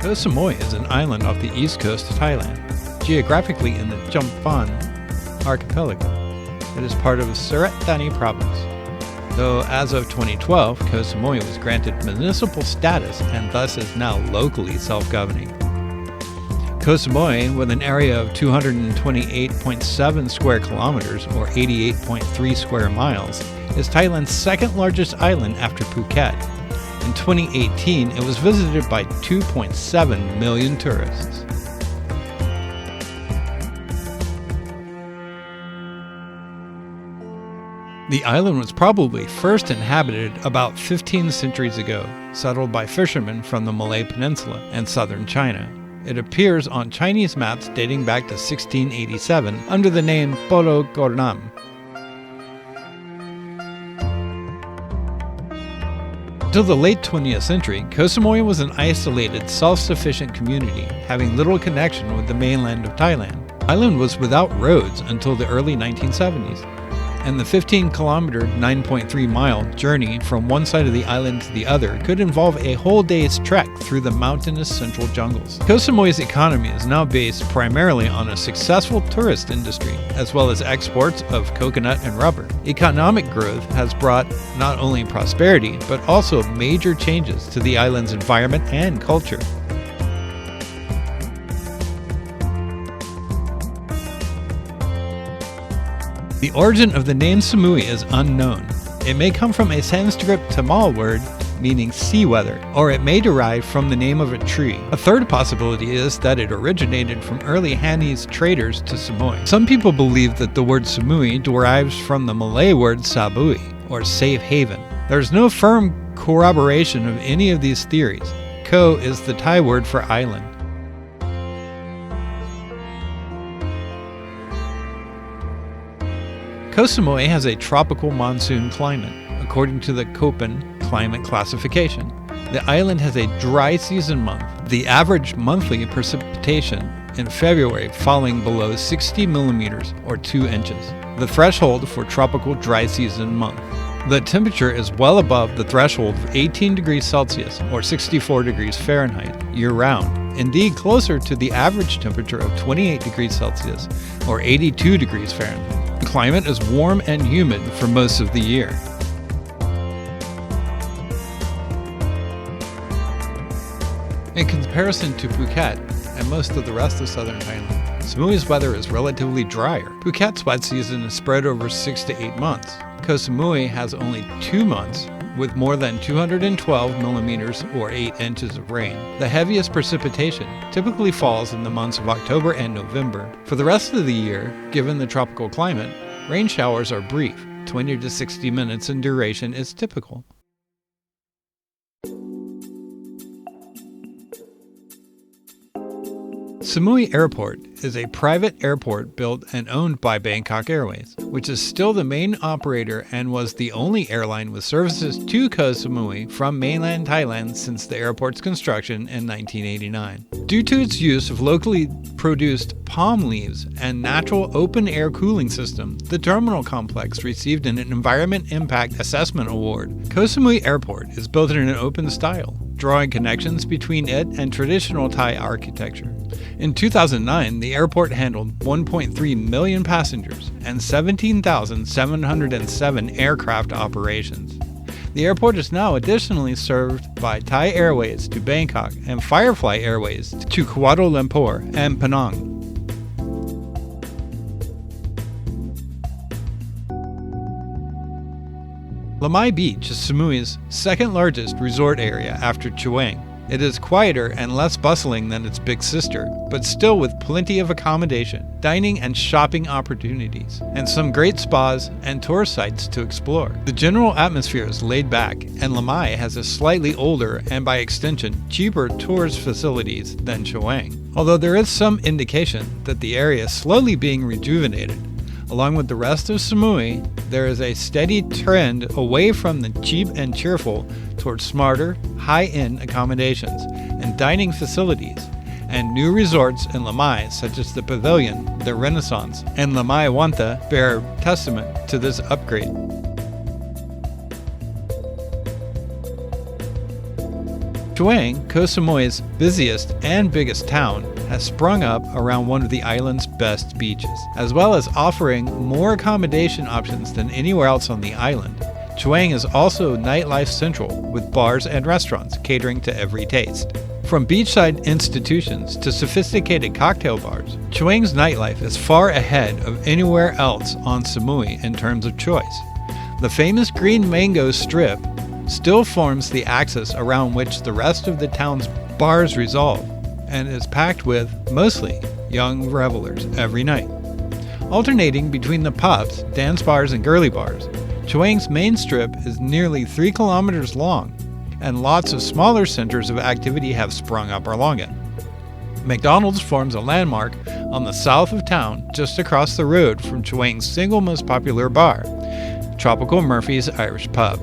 Koh Samui is an island off the east coast of Thailand, geographically in the Champhan archipelago. It is part of Surat Thani province, though as of 2012, Koh Samui was granted municipal status and thus is now locally self-governing. Koh Samui, with an area of 228.7 square kilometers or 88.3 square miles, is Thailand's second largest island after Phuket. In 2018, it was visited by 2.7 million tourists. The island was probably first inhabited about 15 centuries ago, settled by fishermen from the Malay Peninsula and southern China. It appears on Chinese maps dating back to 1687 under the name Pulau Gornam. Until the late 20th century, Koh Samui was an isolated, self-sufficient community, having little connection with the mainland of Thailand. The island was without roads until the early 1970s, and the 15-kilometer, 9.3-mile journey from one side of the island to the other could involve a whole day's trek through the mountainous central jungles. Koh Samui's economy is now based primarily on a successful tourist industry, as well as exports of coconut and rubber. Economic growth has brought not only prosperity, but also major changes to the island's environment and culture. The origin of the name Samui is unknown. It may come from a Sanskrit Tamil word meaning sea weather, or it may derive from the name of a tree. A third possibility is that it originated from early Hanese traders to Samui. Some people believe that the word Samui derives from the Malay word Sabui, or safe haven. There is no firm corroboration of any of these theories. Koh is the Thai word for island. Koh Samui has a tropical monsoon climate, according to the Köppen climate classification. The island has a dry season month, the average monthly precipitation in February falling below 60 millimeters or 2 inches, the threshold for tropical dry season month. The temperature is well above the threshold of 18 degrees Celsius or 64 degrees Fahrenheit year-round, indeed closer to the average temperature of 28 degrees Celsius or 82 degrees Fahrenheit. The climate is warm and humid for most of the year. In comparison to Phuket and most of the rest of southern Thailand, Samui's weather is relatively drier. Phuket's wet season is spread over 6 to 8 months. Koh Samui has only 2 months with more than 212 millimeters or 8 inches of rain. The heaviest precipitation typically falls in the months of October and November. For the rest of the year, given the tropical climate, rain showers are brief. 20 to 60 minutes in duration is typical. Samui Airport is a private airport built and owned by Bangkok Airways, which is still the main operator and was the only airline with services to Koh Samui from mainland Thailand since the airport's construction in 1989. Due to its use of locally produced palm leaves and natural open-air cooling system, the terminal complex received an Environment Impact Assessment Award. Koh Samui Airport is built in an open style, drawing connections between it and traditional Thai architecture. In 2009, the airport handled 1.3 million passengers and 17,707 aircraft operations. The airport is now additionally served by Thai Airways to Bangkok and Firefly Airways to Kuala Lumpur and Penang. Lamai Beach is Samui's second largest resort area after Chaweng. It is quieter and less bustling than its big sister, but still with plenty of accommodation, dining and shopping opportunities, and some great spas and tour sites to explore. The general atmosphere is laid back, and Lamai has a slightly older and by extension cheaper tourist facilities than Chaweng, although there is some indication that the area is slowly being rejuvenated. Along with the rest of Samui, there is a steady trend away from the cheap and cheerful towards smarter, high-end accommodations and dining facilities, and new resorts in Lamai such as the Pavilion, the Renaissance, and Lamai Wanta bear testament to this upgrade. Chewang, Koh Samui's busiest and biggest town, has sprung up around one of the island's best beaches. As well as offering more accommodation options than anywhere else on the island, Chewang is also nightlife central, with bars and restaurants catering to every taste. From beachside institutions to sophisticated cocktail bars, Chewang's nightlife is far ahead of anywhere else on Samui in terms of choice. The famous Green Mango Strip still forms the axis around which the rest of the town's bars revolve, and is packed with, mostly, young revelers every night. Alternating between the pubs, dance bars, and girly bars, Chewang's main strip is nearly 3 kilometers long, and lots of smaller centers of activity have sprung up along it. McDonald's forms a landmark on the south of town, just across the road from Chewang's single most popular bar, Tropical Murphy's Irish Pub.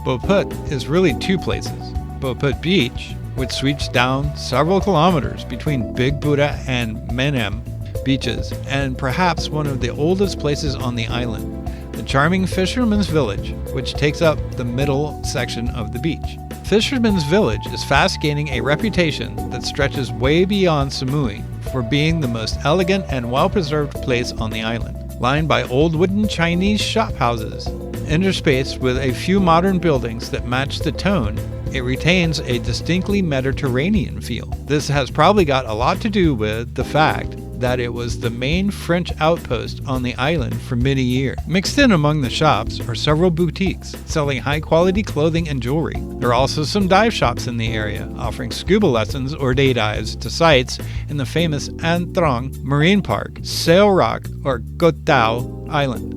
Boput is really two places. Boput Beach, which sweeps down several kilometers between Big Buddha and Menem beaches, and perhaps one of the oldest places on the island, the charming Fisherman's Village, which takes up the middle section of the beach. Fisherman's Village is fast gaining a reputation that stretches way beyond Samui for being the most elegant and well-preserved place on the island. Lined by old wooden Chinese shop houses, interspaced with a few modern buildings that match the tone, it retains a distinctly Mediterranean feel. This has probably got a lot to do with the fact that it was the main French outpost on the island for many years. Mixed in among the shops are several boutiques selling high-quality clothing and jewelry. There are also some dive shops in the area, offering scuba lessons or day dives to sites in the famous An Trong Marine Park, Sail Rock, or Koh Tao Island.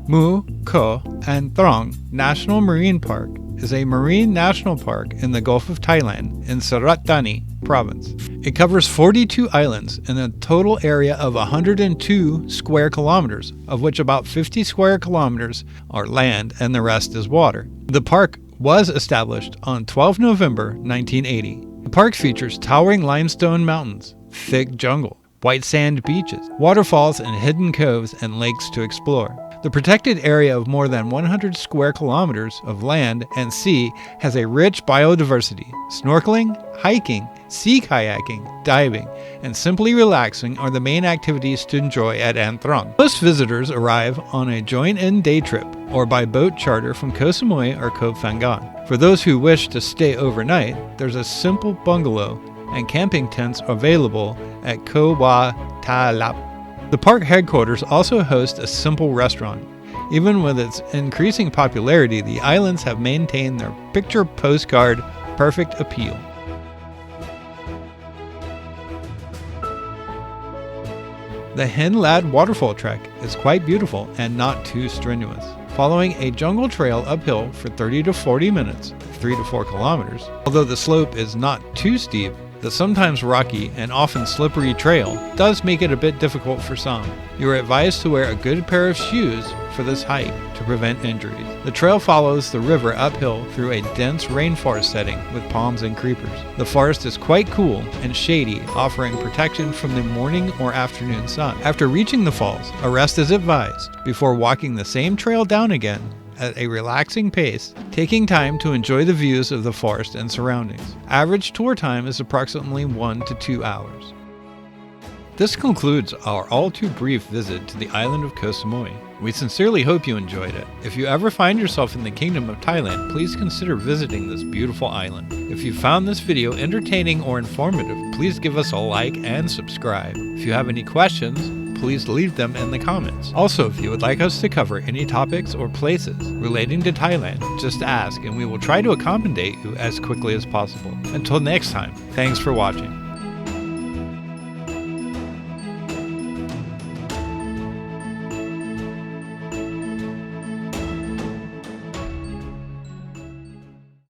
Mu Koh An Trong National Marine Park is a marine national park in the Gulf of Thailand in Surat Thani province. It covers 42 islands in a total area of 102 square kilometers, of which about 50 square kilometers are land and the rest is water. The park was established on 12 November 1980. The park features towering limestone mountains, thick jungle, white sand beaches, waterfalls and hidden coves and lakes to explore. The protected area of more than 100 square kilometers of land and sea has a rich biodiversity. Snorkeling, hiking, sea kayaking, diving, and simply relaxing are the main activities to enjoy at An Trong. Most visitors arrive on a joint-in day trip or by boat charter from Koh Samui or Koh Phangan. For those who wish to stay overnight, there's a simple bungalow and camping tents available at Koh Wa Ta Lap. The park headquarters also host a simple restaurant. Even with its increasing popularity, the islands have maintained their picture postcard perfect appeal. The Hen Lad Waterfall Trek is quite beautiful and not too strenuous. Following a jungle trail uphill for 30 to 40 minutes, 3 to 4 kilometers, although the slope is not too steep, the sometimes rocky and often slippery trail does make it a bit difficult for some. You are advised to wear a good pair of shoes for this hike to prevent injuries. The trail follows the river uphill through a dense rainforest setting with palms and creepers. The forest is quite cool and shady, offering protection from the morning or afternoon sun. After reaching the falls, a rest is advised before walking the same trail down again at a relaxing pace, taking time to enjoy the views of the forest and surroundings. Average tour time is approximately 1 to 2 hours. This concludes our all-too-brief visit to the island of Koh Samui. We sincerely hope you enjoyed it. If you ever find yourself in the Kingdom of Thailand, please consider visiting this beautiful island. If you found this video entertaining or informative, please give us a like and subscribe. If you have any questions, please leave them in the comments. Also, if you would like us to cover any topics or places relating to Thailand, just ask and we will try to accommodate you as quickly as possible. Until next time, thanks for watching.